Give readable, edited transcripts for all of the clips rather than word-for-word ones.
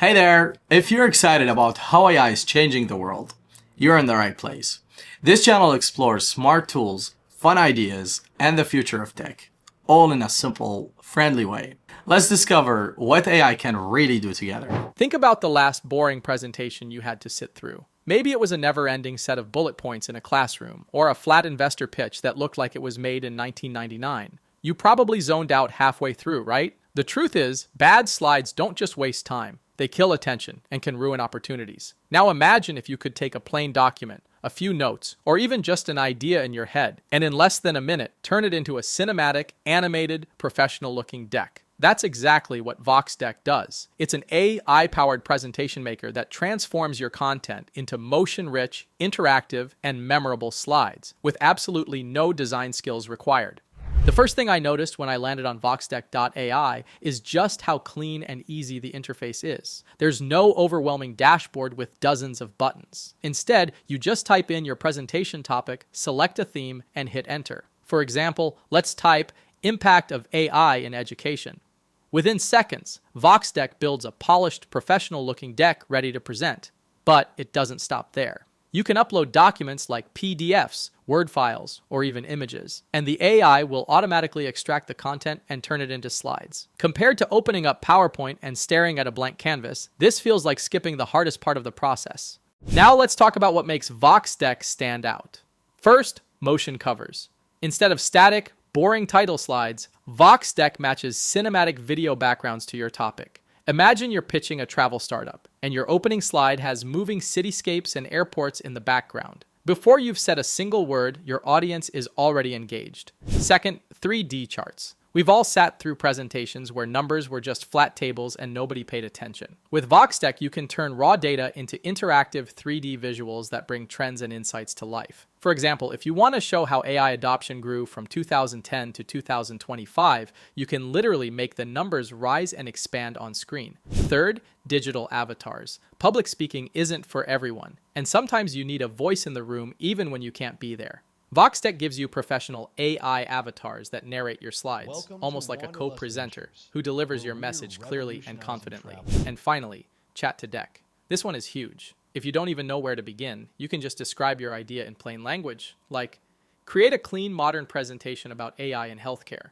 Hey there! If you're excited about how AI is changing the world, you're in the right place. This channel explores smart tools, fun ideas, and the future of tech, all in a simple, friendly way. Let's discover what AI can really do together. Think about the last boring presentation you had to sit through. Maybe it was a never-ending set of bullet points in a classroom, or a flat investor pitch that looked like it was made in 1999. You probably zoned out halfway through, right? The truth is, bad slides don't just waste time. They kill attention and can ruin opportunities. Now imagine if you could take a plain document, a few notes, or even just an idea in your head, and in less than a minute, turn it into a cinematic, animated, professional-looking deck. That's exactly what Vox Deck does. It's an AI-powered presentation maker that transforms your content into motion-rich, interactive, and memorable slides, with absolutely no design skills required. The first thing I noticed when I landed on VoxDeck.ai is just how clean and easy the interface is. There's no overwhelming dashboard with dozens of buttons. Instead, you just type in your presentation topic, select a theme, and hit enter. For example, let's type Impact of AI in Education. Within seconds, VoxDeck builds a polished, professional-looking deck ready to present. But it doesn't stop there. You can upload documents like PDFs, Word files, or even images, and the AI will automatically extract the content and turn it into slides. Compared to opening up PowerPoint and staring at a blank canvas, this feels like skipping the hardest part of the process. Now let's talk about what makes VoxDeck stand out. First, motion covers. Instead of static, boring title slides, VoxDeck matches cinematic video backgrounds to your topic. Imagine you're pitching a travel startup, and your opening slide has moving cityscapes and airports in the background. Before you've said a single word, your audience is already engaged. Second, 3D charts. We've all sat through presentations where numbers were just flat tables and nobody paid attention. With VoxDeck, you can turn raw data into interactive 3D visuals that bring trends and insights to life. For example, if you want to show how AI adoption grew from 2010 to 2025, you can literally make the numbers rise and expand on screen. Third, digital avatars. Public speaking isn't for everyone, and sometimes you need a voice in the room even when you can't be there. VoxDeck gives you professional AI avatars that narrate your slides, almost like a co-presenter who delivers your message clearly and confidently. And finally, Chat to Deck. This one is huge. If you don't even know where to begin, you can just describe your idea in plain language, like, create a clean, modern presentation about AI in healthcare.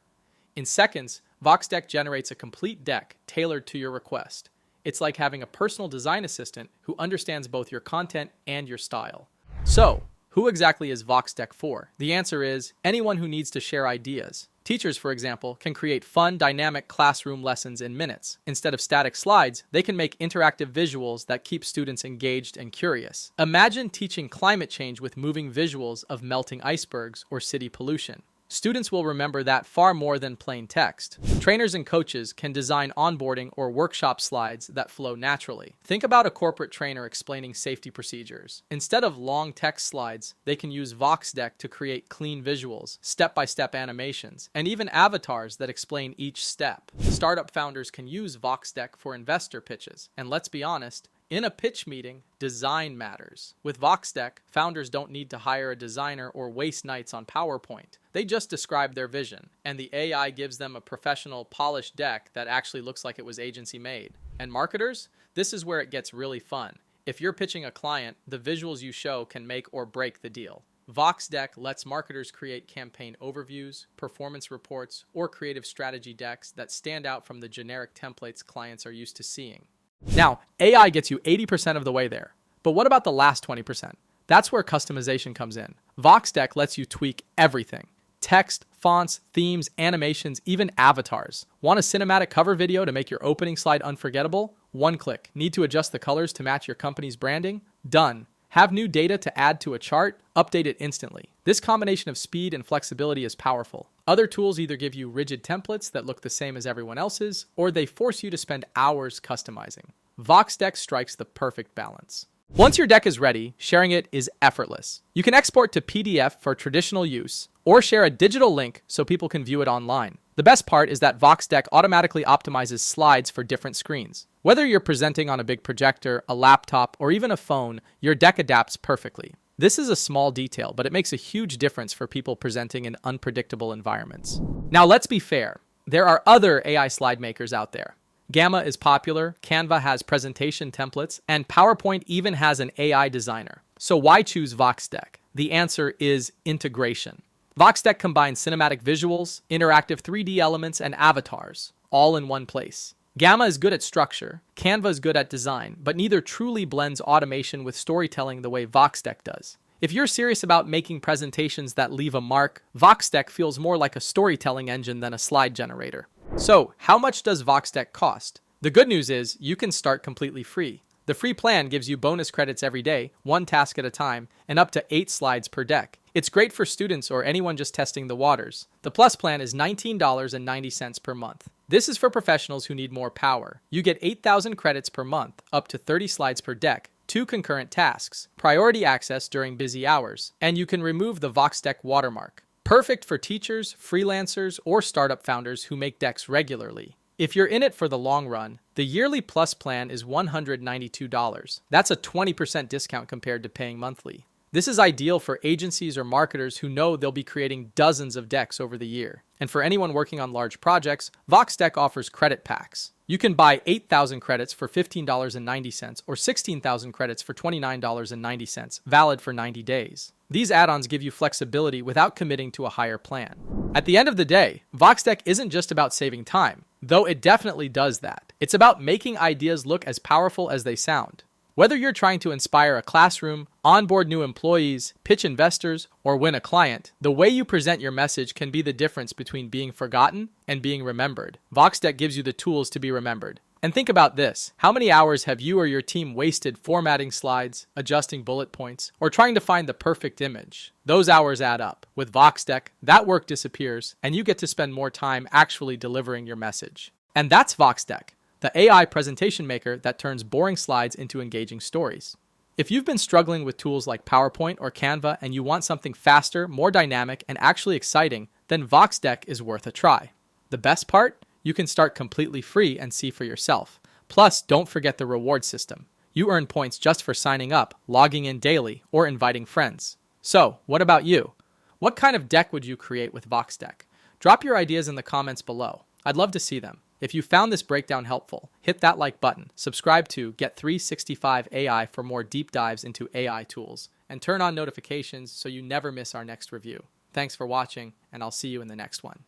In seconds, VoxDeck generates a complete deck tailored to your request. It's like having a personal design assistant who understands both your content and your style. So, who exactly is VoxDeck for? The answer is anyone who needs to share ideas. Teachers, for example, can create fun, dynamic classroom lessons in minutes. Instead of static slides, they can make interactive visuals that keep students engaged and curious. Imagine teaching climate change with moving visuals of melting icebergs or city pollution. Students will remember that far more than plain text. Trainers and coaches can design onboarding or workshop slides that flow naturally. Think about a corporate trainer explaining safety procedures. Instead of long text slides, they can use VoxDeck to create clean visuals, step-by-step animations, and even avatars that explain each step. Startup founders can use VoxDeck for investor pitches, and let's be honest, in a pitch meeting, design matters. With VoxDeck, founders don't need to hire a designer or waste nights on PowerPoint. They just describe their vision, and the AI gives them a professional, polished deck that actually looks like it was agency made. And marketers? This is where it gets really fun. If you're pitching a client, the visuals you show can make or break the deal. VoxDeck lets marketers create campaign overviews, performance reports, or creative strategy decks that stand out from the generic templates clients are used to seeing. Now, AI gets you 80% of the way there. But what about the last 20%? That's where customization comes in. VoxDeck lets you tweak everything. Text, fonts, themes, animations, even avatars. Want a cinematic cover video to make your opening slide unforgettable? One click. Need to adjust the colors to match your company's branding? Done. Have new data to add to a chart? Update it instantly. This combination of speed and flexibility is powerful. Other tools either give you rigid templates that look the same as everyone else's, or they force you to spend hours customizing. VoxDeck strikes the perfect balance. Once your deck is ready, sharing it is effortless. You can export to PDF for traditional use, or share a digital link so people can view it online. The best part is that VoxDeck automatically optimizes slides for different screens. Whether you're presenting on a big projector, a laptop, or even a phone, your deck adapts perfectly. This is a small detail, but it makes a huge difference for people presenting in unpredictable environments. Now, let's be fair. There are other AI slide makers out there. Gamma is popular, Canva has presentation templates, and PowerPoint even has an AI designer. So why choose Vox Deck? The answer is integration. Vox Deck combines cinematic visuals, interactive 3D elements, and avatars, all in one place. Gamma is good at structure, Canva is good at design, but neither truly blends automation with storytelling the way Vox Deck does. If you're serious about making presentations that leave a mark, Vox Deck feels more like a storytelling engine than a slide generator. So, how much does Vox Deck cost? The good news is, you can start completely free. The free plan gives you bonus credits every day, one task at a time, and up to 8 slides per deck. It's great for students or anyone just testing the waters. The Plus plan is $19.90 per month. This is for professionals who need more power. You get 8,000 credits per month, up to 30 slides per deck, 2 concurrent tasks, priority access during busy hours, and you can remove the Vox Deck watermark. Perfect for teachers, freelancers, or startup founders who make decks regularly. If you're in it for the long run, the yearly Plus plan is $192. That's a 20% discount compared to paying monthly. This is ideal for agencies or marketers who know they'll be creating dozens of decks over the year. And for anyone working on large projects, Vox Deck offers credit packs. You can buy 8,000 credits for $15.90 or 16,000 credits for $29.90, valid for 90 days. These add-ons give you flexibility without committing to a higher plan. At the end of the day, Vox Deck isn't just about saving time, though it definitely does that. It's about making ideas look as powerful as they sound. Whether you're trying to inspire a classroom, onboard new employees, pitch investors, or win a client, the way you present your message can be the difference between being forgotten and being remembered. Vox Deck gives you the tools to be remembered. And think about this. How many hours have you or your team wasted formatting slides, adjusting bullet points, or trying to find the perfect image? Those hours add up. With Vox Deck, that work disappears, and you get to spend more time actually delivering your message. And that's Vox Deck, the AI presentation maker that turns boring slides into engaging stories. If you've been struggling with tools like PowerPoint or Canva and you want something faster, more dynamic, and actually exciting, then Vox Deck is worth a try. The best part? You can start completely free and see for yourself. Plus, don't forget the reward system. You earn points just for signing up, logging in daily, or inviting friends. So, what about you? What kind of deck would you create with Vox Deck? Drop your ideas in the comments below. I'd love to see them. If you found this breakdown helpful, hit that like button, subscribe to Get 365 AI for more deep dives into AI tools, and turn on notifications so you never miss our next review. Thanks for watching, and I'll see you in the next one.